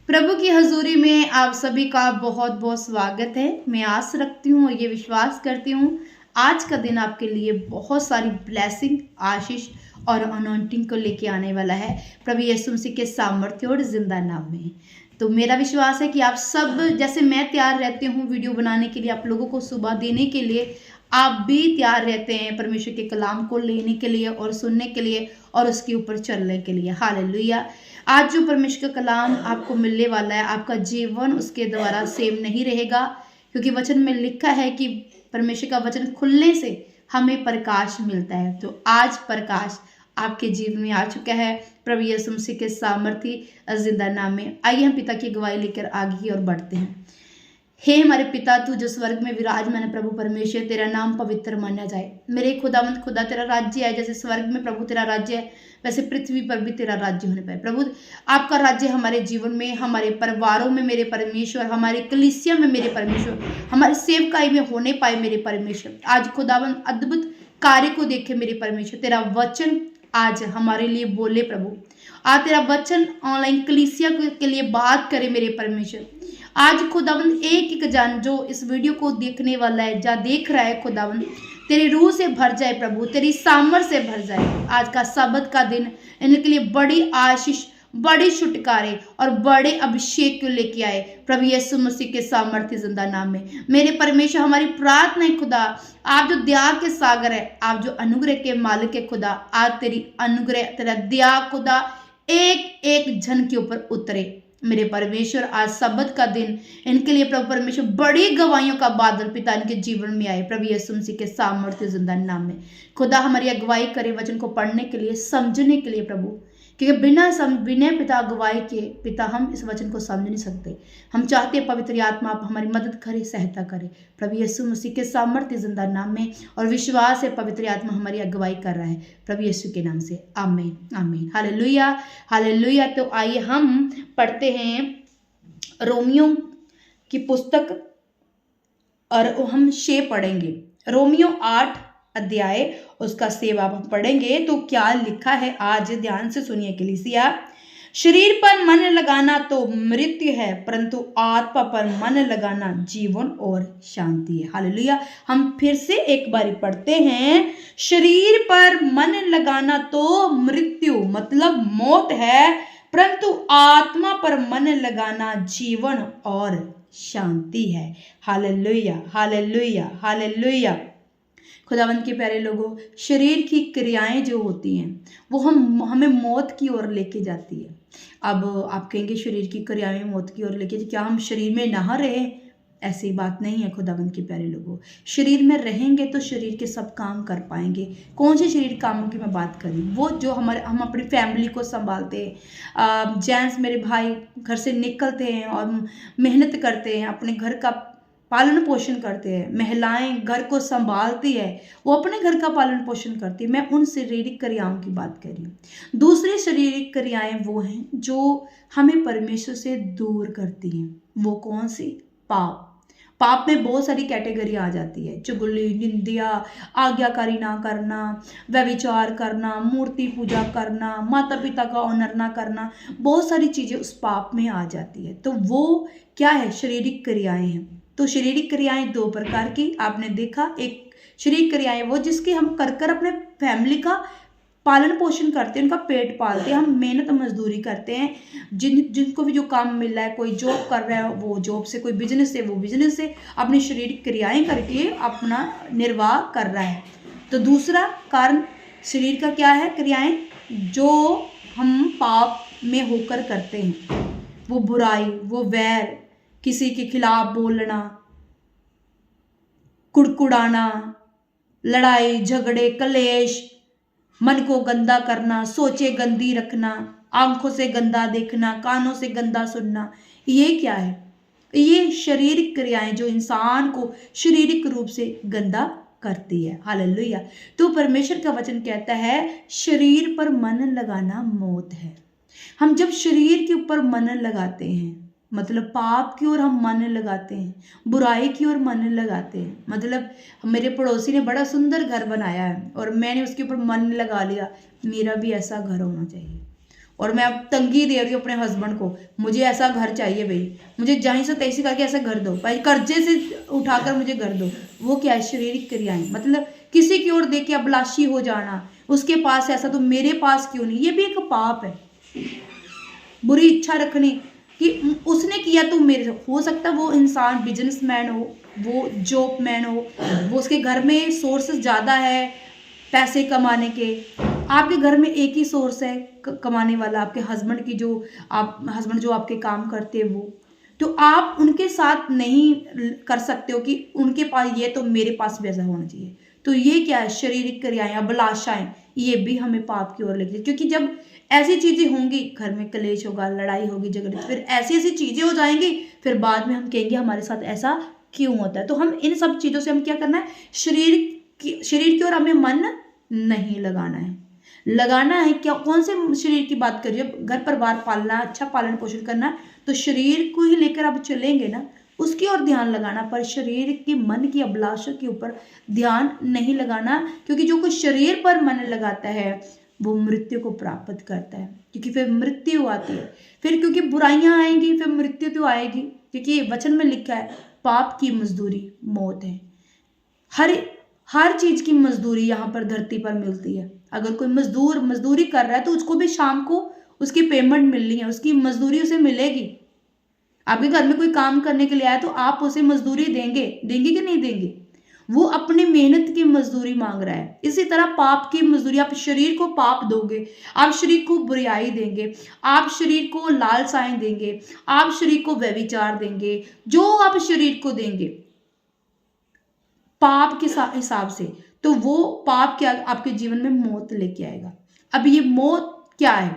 प्रभु की हजूरी में आप सभी का बहुत बहुत स्वागत है। मैं आस रखती हूँ और ये विश्वास करती हूँ आज का दिन आपके लिए बहुत सारी ब्लेसिंग, आशीष और अनॉइंटिंग को लेके आने वाला है प्रभु यीशु मसीह के सामर्थ्य और जिंदा नाम में। तो मेरा विश्वास है कि आप सब जैसे मैं तैयार रहती हूँ वीडियो बनाने के लिए, आप लोगों को सुबह देने के लिए, आप भी तैयार रहते हैं परमेश्वर के कलाम को लेने के लिए और सुनने के लिए और उसके ऊपर चलने के लिए। हालेलुया। आज जो परमेश्वर का कलाम आपको मिलने वाला है, आपका जीवन उसके द्वारा सेम नहीं रहेगा, क्योंकि वचन में लिखा है कि परमेश्वर का वचन खुलने से हमें प्रकाश मिलता है। तो आज प्रकाश आपके जीवन में आ चुका है प्रभु यीशु मसीह के सामर्थ्य जिंदा नाम में। आइए हम पिता की गवाही लेकर आगे की ओर बढ़ते हैं। हे हमारे पिता, तू जो स्वर्ग में विराजमान है प्रभु परमेश्वर, तेरा नाम पवित्र माना जाए। मेरे खुदावंद खुदा, तेरा राज्य है जैसे स्वर्ग में प्रभु तेरा राज्य है, वैसे पृथ्वी पर भी तेरा राज्य होने पाए। प्रभु आपका राज्य हमारे जीवन में, हमारे परिवारों में मेरे परमेश्वर, हमारे कलीसिया में मेरे परमेश्वर, हमारे सेवकाई में होने पाए मेरे परमेश्वर। आज खुदावंद अद्भुत कार्य को देखे मेरे परमेश्वर। तेरा वचन आज हमारे लिए बोले प्रभु। आज तेरा वचन ऑनलाइन कलीसिया के लिए बात करे मेरे परमेश्वर। आज खुदावंद एक एक जन जो इस वीडियो को देखने वाला है, जा देख रहा है, खुदावंद तेरी रूह से भर जाए प्रभु, तेरी सामर्थ से भर जाए। आज का सबत का दिन इनके लिए बड़ी आशीष, बड़ी छुटकारे और बड़े अभिषेक को लेके आए प्रभु यीशु मसीह के सामर्थ्य जिंदा नाम में। मेरे परमेश्वर, हमारी प्रार्थना है खुदा, आप जो दया के सागर है, आप जो अनुग्रह के मालिक है खुदा, आज तेरी अनुग्रह, तेरा दया खुदा एक एक जन के ऊपर उतरे मेरे परमेश्वर। आज सबत का दिन इनके लिए प्रभु परमेश्वर बड़ी गवाहियों का बादल पिता इनके जीवन में आए प्रभु यीशु मसीह के सामर्थ्य जिंदा नाम में। खुदा हमारी अगुवाई करे वचन को पढ़ने के लिए, समझने के लिए प्रभु, क्योंकि बिना पिता अगुवाई के पिता हम इस वचन को समझ नहीं सकते। हम चाहते हैं पवित्र आत्मा आप हमारी मदद करे, सहायता करे प्रभु यीशु मसीह के सामर्थ्य जिंदा नाम में। और विश्वास है पवित्र आत्मा हमारी अगुवाई कर रहा है प्रभु यीशु के नाम से। आमीन आमीन। Hallelujah hallelujah. तो आइए हम पढ़ते हैं रोमियो की पुस्तक और हम 6 पढ़ेंगे। रोमियो 8 अध्याय उसका 6 हम पढ़ेंगे। तो क्या लिखा है आज ध्यान से सुनिए कलीसिया। शरीर पर मन लगाना तो मृत्यु है, परंतु आत्मा पर मन लगाना जीवन और शांति है। हालेलुया। हम फिर से एक बार पढ़ते हैं। शरीर पर मन लगाना तो मृत्यु मतलब मौत है, परंतु आत्मा पर मन लगाना जीवन और शांति है। Hallelujah hallelujah hallelujah. खुदावंत के प्यारे लोगों, शरीर की क्रियाएं जो होती हैं वो हमें मौत की ओर लेके जाती है। अब आप कहेंगे शरीर की क्रियाएं मौत की ओर लेके, क्या हम शरीर में ना रहे? ऐसी बात नहीं है खुदावंत के प्यारे लोगों। शरीर में रहेंगे तो शरीर के सब काम कर पाएंगे। कौन से शरीर कामों की मैं बात करी? वो जो हम अपनी फैमिली को संभालते हैं। जेंट्स मेरे भाई घर से निकलते हैं और मेहनत करते हैं, अपने घर का पालन पोषण करते हैं। महिलाएं घर को संभालती है, वो अपने घर का पालन पोषण करती है। मैं उन शारीरिक क्रियाओं की बात कर रही हूँ। दूसरी शारीरिक क्रियाएं वो हैं जो हमें परमेश्वर से दूर करती हैं। वो कौन सी? पाप। पाप में बहुत सारी कैटेगरी आ जाती है। चुगली, निंदा, आज्ञाकारी ना करना, व्यभिचार करना, मूर्ति पूजा करना, माता पिता का ऑनर ना करना, बहुत सारी चीजें उस पाप में आ जाती है। तो वो क्या है? शारीरिक क्रियाएं हैं। तो शारीरिक क्रियाएं 2 प्रकार की आपने देखा। एक शारीरिक क्रियाएं वो जिसकी हम कर कर अपने फैमिली का पालन पोषण करते हैं, उनका पेट पालते हैं, हम मेहनत मजदूरी करते हैं। जिनको भी जो काम मिल रहा है, कोई जॉब कर रहा है वो जॉब से, कोई बिजनेस से वो बिजनेस से अपनी शारीरिक क्रियाएं करके अपना निर्वाह कर रहा है। तो दूसरा कारण शरीर का क्या है? क्रियाएं जो हम पाप में होकर करते हैं। वो बुराई, वो वैर, किसी के खिलाफ बोलना, कुड़कुड़ाना, लड़ाई झगड़े, कलेश, मन को गंदा करना, सोचे गंदी रखना, आंखों से गंदा देखना, कानों से गंदा सुनना, ये क्या है? ये शारीरिक क्रियाएं जो इंसान को शारीरिक रूप से गंदा करती है। हालेलुया। तो परमेश्वर का वचन कहता है शरीर पर मन लगाना मौत है। हम जब शरीर के ऊपर मन लगाते हैं, मतलब पाप की ओर हम मन लगाते हैं, बुराई की ओर मन लगाते हैं। मतलब मेरे पड़ोसी ने बड़ा सुंदर घर बनाया है और मैंने उसके ऊपर मन लगा लिया, मेरा भी ऐसा घर होना चाहिए। और मैं अब तंगी दे रही हूँ अपने हस्बैंड को, मुझे ऐसा घर चाहिए भाई, मुझे जहीं से तैसी करके ऐसा घर दो भाई, कर्जे से उठाकर मुझे घर दो। वो क्या है? शारीरिक क्रियाएं, मतलब किसी की ओर देख के अभिलाषी हो जाना, उसके पास ऐसा तो मेरे पास क्यों नहीं, ये भी एक पाप है। बुरी इच्छा रखनी कि उसने किया तो मेरे से। हो सकता है वो इंसान बिजनेसमैन हो, वो जॉब मैन हो, वो उसके घर में सोर्सेस ज़्यादा है पैसे कमाने के, आपके घर में एक ही सोर्स है कमाने वाला, आपके हस्बैंड की जो हस्बैंड जो आपके काम करते हैं वो, तो आप उनके साथ नहीं कर सकते हो कि उनके पास ये तो मेरे पास भी ऐसा होना चाहिए। तो ये क्या है? शारीरिक क्रियाएं, अभिलाषाएं, ये भी हमें पाप की ओर लेके, क्योंकि जब ऐसी चीजें होंगी, घर में कलेश होगा, लड़ाई होगी, झगड़े, तो फिर ऐसी ऐसी चीजें हो जाएंगी, फिर बाद में हम कहेंगे हमारे साथ ऐसा क्यों होता है। तो हम इन सब चीजों से हम क्या करना है? शरीर की ओर हमें मन नहीं लगाना है। लगाना है क्या? कौन से शरीर की बात कर रही हो? घर परिवार पालना, अच्छा पालन पोषण करना, तो शरीर को ही लेकर आप चलेंगे ना, उसकी ओर ध्यान लगाना, पर शरीर की मन की अभिलाषा के ऊपर ध्यान नहीं लगाना, क्योंकि जो कोई शरीर पर मन लगाता है वो मृत्यु को प्राप्त करता है, क्योंकि फिर मृत्यु आती है, फिर क्योंकि बुराइयां आएंगी, फिर मृत्यु तो आएगी, क्योंकि वचन में लिखा है पाप की मजदूरी मौत है। हर चीज की मजदूरी यहाँ पर धरती पर मिलती है। अगर कोई मजदूर मजदूरी कर रहा है तो उसको भी शाम को उसकी पेमेंट मिलनी है, उसकी मजदूरी उसे मिलेगी। आपके घर में कोई काम करने के लिए आया तो आप उसे मजदूरी देंगे कि नहीं देंगे? वो अपनी मेहनत की मजदूरी मांग रहा है। इसी तरह पाप की मजदूरी, आप शरीर को पाप दोगे, आप शरीर को बुराई देंगे, आप शरीर को लालसाएं देंगे, आप शरीर को व्यभिचार देंगे, जो आप शरीर को देंगे पाप के हिसाब से, तो वो पाप क्या आपके जीवन में मौत लेके आएगा। अब ये मौत क्या है?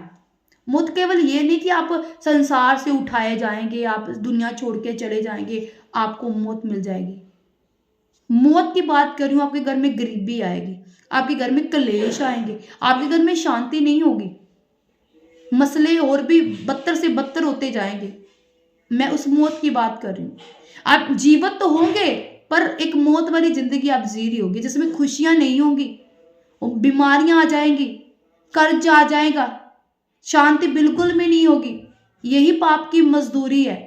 मौत केवल ये नहीं कि आप संसार से उठाए जाएंगे, आप दुनिया छोड़ के चले जाएंगे, आपको मौत मिल जाएगी। मौत की बात कर रही हूं, आपके घर में गरीबी आएगी, आपके घर में कलेश आएंगे, आपके घर में शांति नहीं होगी, मसले और भी बदतर से बदतर होते जाएंगे। मैं उस मौत की बात कर रही हूँ। आप जीवित तो होंगे, पर एक मौत वाली जिंदगी आप जी रही होगी, जिसमें खुशियां नहीं होंगी, बीमारियां आ जाएंगी, कर्ज आ जाएगा, शांति बिल्कुल में नहीं होगी। यही पाप की मजदूरी है।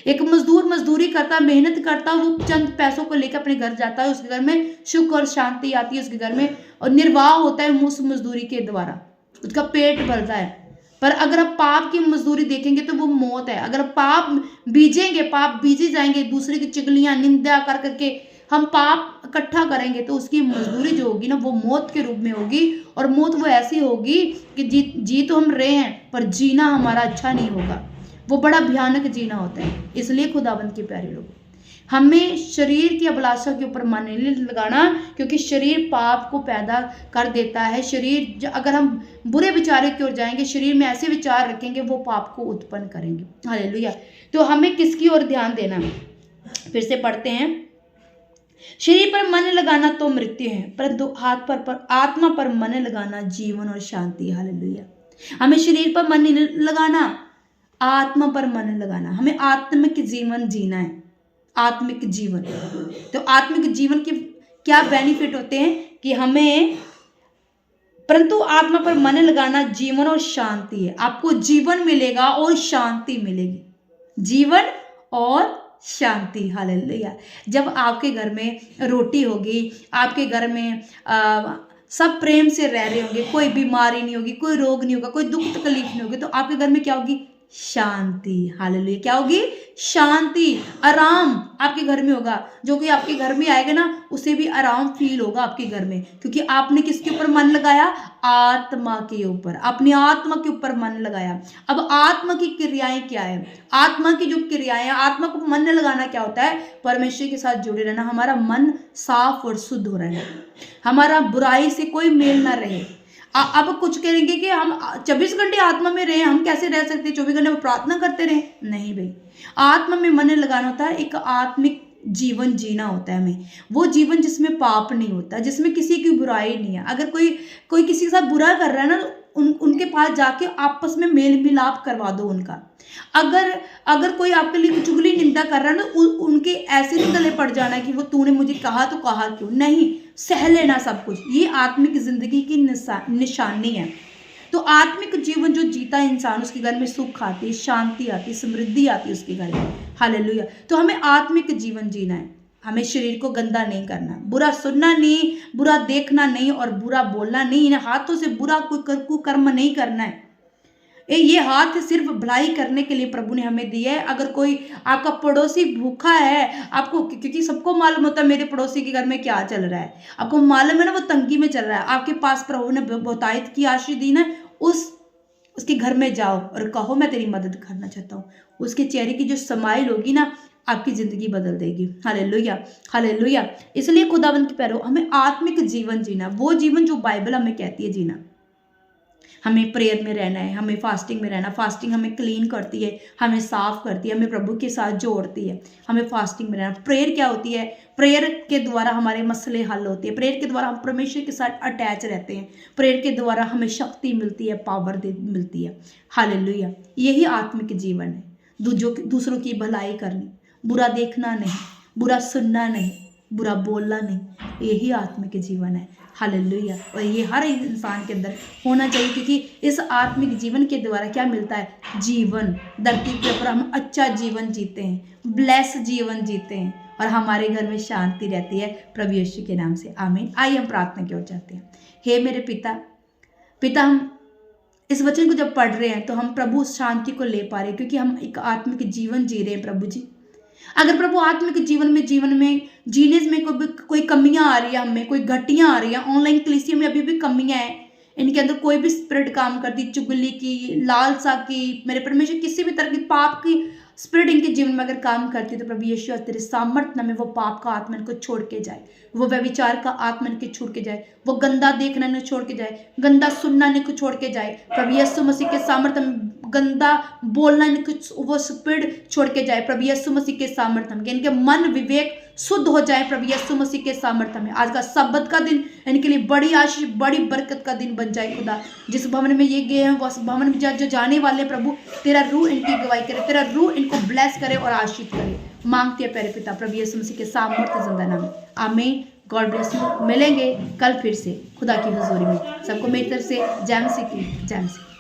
एक मजदूर मजदूरी करता, मेहनत करता, वो चंद पैसों को लेकर अपने घर जाता है, उसके घर में सुख और शांति आती है, उसके घर में और निर्वाह होता है उस मजदूरी के द्वारा, उसका पेट भरता है। पर अगर आप पाप की मजदूरी देखेंगे तो वो मौत है। अगर पाप बीजेंगे, पाप बीजे जाएंगे, दूसरे की चुगलियां निंदा कर करके हम पाप इकट्ठा करेंगे, तो उसकी मजदूरी जो होगी ना वो मौत के रूप में होगी। और मौत वो ऐसी होगी कि जी तो हम रहे हैं, पर जीना हमारा अच्छा नहीं होगा, वो बड़ा भयानक जीना होता है। इसलिए खुदाबंद के प्यारे लोग, हमें शरीर की अभिलाषा के ऊपर मन नहीं लगाना, क्योंकि शरीर पाप को पैदा कर देता है। शरीर, अगर हम बुरे विचारों की ओर जाएंगे, शरीर में ऐसे विचार रखेंगे, वो पाप को उत्पन्न करेंगे। हालेलुया। तो हमें किसकी ओर ध्यान देना? फिर से पढ़ते हैं, शरीर पर मन लगाना तो मृत्यु है, परंतु आत्मा पर मन लगाना जीवन और शांति। हालेलुया। हमें शरीर पर मन नहीं लगाना, आत्मा पर मन लगाना। हमें आत्मिक जीवन जीना है, आत्मिक जीवन। तो आत्मिक जीवन के क्या बेनिफिट होते हैं कि हमें, परंतु आत्मा पर मन लगाना जीवन और शांति है। आपको जीवन मिलेगा और शांति मिलेगी, जीवन और शांति। हालेलुया। जब आपके घर में रोटी होगी, आपके घर में सब प्रेम से रह रहे होंगे, कोई बीमारी नहीं होगी, कोई रोग नहीं होगा, कोई दुख तकलीफ नहीं होगी, तो आपके घर में क्या होगी? शांति। हालेलुया। क्या होगी? शांति, आराम आपके घर में होगा। जो कि आपके घर में आएगा ना, उसे भी आराम फील होगा आपके घर में, क्योंकि आपने किसके ऊपर मन लगाया? आत्मा के ऊपर, अपनी आत्मा के ऊपर मन लगाया। अब आत्मा की क्रियाएं क्या है? आत्मा की जो क्रियाएं, आत्मा को मन लगाना क्या होता है? परमेश्वर के साथ जुड़े रहना, हमारा मन साफ और शुद्ध हो रहना, हमारा बुराई से कोई मेल ना रहे। अब कुछ कहेंगे कि हम 24 घंटे आत्मा में रहे, हम कैसे रह सकते? 24 घंटे में प्रार्थना करते रहे? नहीं भाई, आत्मा में मन लगाना होता है, एक आत्मिक जीवन जीना होता है हमें। वो जीवन जिसमें पाप नहीं होता, जिसमें किसी की बुराई नहीं है। अगर कोई किसी के साथ बुरा कर रहा है ना, उनके पास जाके आपस में मेल मिलाप करवा दो उनका। अगर कोई आपके लिए चुगली निंदा कर रहा है ना, उनके ऐसे नहीं गले पड़ जाना कि वो तूने मुझे कहा तो कहा क्यों, नहीं, सह लेना सब कुछ। ये आत्मिक जिंदगी की निशानी है। तो आत्मिक जीवन जो जीता है इंसान, उसके घर में सुख आती है, शांति आती है, समृद्धि आती है उसके घर में। हालेलुया। तो हमें आत्मिक जीवन जीना है, हमें शरीर को गंदा नहीं करना, बुरा सुनना नहीं, बुरा देखना नहीं और बुरा बोलना नहीं, इन हाथों से बुरा कोई कुकर्म नहीं करना है। ये हाथ सिर्फ भलाई करने के लिए प्रभु ने हमें दिया है। अगर कोई आपका पड़ोसी भूखा है, आपको, क्योंकि सबको मालूम होता है मेरे पड़ोसी के घर में क्या चल रहा है, आपको मालूम है ना वो तंगी में चल रहा है, आपके पास प्रभु ने बहुतायत की आशीष दी ना, उसके घर में जाओ और कहो मैं तेरी मदद करना चाहता हूँ। उसके चेहरे की जो समाइल होगी ना, आपकी जिंदगी बदल देगी। Hallelujah, hallelujah. इसलिए खुदावंत के पैरों, हमें आत्मिक जीवन जीना, वो जीवन जो बाइबल हमें कहती है जीना। हमें प्रेयर में रहना है, हमें फास्टिंग में रहना। फास्टिंग हमें क्लीन करती है, हमें साफ करती है, हमें प्रभु के साथ जोड़ती है। हमें फास्टिंग में रहना। प्रेयर क्या होती है? प्रेयर के द्वारा हमारे मसले हल होते हैं। प्रेयर के द्वारा हम परमेश्वर के साथ अटैच रहते हैं। प्रेयर के द्वारा हमें शक्ति मिलती है, पावर मिलती है। हालेलुया। यही आत्मिक जीवन है। दूसरों की भलाई करनी, बुरा देखना नहीं, बुरा सुनना नहीं, बुरा बोलना नहीं, यही आत्मिक जीवन है। हालेलुया। और ये हर इंसान के अंदर होना चाहिए, क्योंकि इस आत्मिक जीवन के द्वारा क्या मिलता है? जीवन। धरती के ऊपर हम अच्छा जीवन जीते हैं, ब्लेस जीवन जीते हैं और हमारे घर में शांति रहती है प्रभु यीशु के नाम से। आमीन। आइए हम प्रार्थना की ओर जाते हैं। हे मेरे पिता, हम इस वचन को जब पढ़ रहे हैं तो हम प्रभु उस शांति को ले पा रहे हैं, क्योंकि हम एक आत्मिक जीवन जी रहे हैं प्रभु जी। अगर प्रभु आत्मिक जीवन में जीने में कोई कमियां आ रही है, हमें कोई घटियां आ रही है, ऑनलाइन कलीसिया में अभी भी कमियां हैं, इनके अंदर कोई भी स्पिरिट काम करती, चुगली की, लालसा की, मेरे परमेश्वर किसी भी तरह की पाप की स्पिरिट इनके जीवन में अगर काम करती है, तो प्रभु यीशु तेरे सामर्थ्य में वो पाप का आत्मा इनको छोड़ के जाए, वो व्यभिचार का आत्मा इनके छोड़ के जाए, वो गंदा देखना इनको छोड़ के जाए, गंदा सुनना इनको छोड़ के जाए। प्रभु यीशु मसीह के सामर्थ्य में गंदा बोलना इनको वो स्पिरिट छोड़ के जाए प्रभु यीशु मसीह के सामर्थ्य में। इनके मन विवेक शुद्ध हो जाए प्रभु यीशु मसीह के सामर्थ्य में। आज का सब्बत का दिन इनके लिए बड़ी आशीष, बड़ी बरकत का दिन बन जाए खुदा। जिस भवन में ये गए हैं, उस भवन में जो जाने वाले प्रभु, तेरा रूह इनकी गवाही करे, तेरा रूह इनको ब्लेस करे और आशीष करे। मांगते हैं प्यारे पिता प्रभु यीशु मसीह के सामर्थ्य जिंदा नाम। आमीन। God bless you. मिलेंगे कल फिर से खुदा की हुजूरी में। सबको मेरी तरफ से जय मसीह की जय मसीह।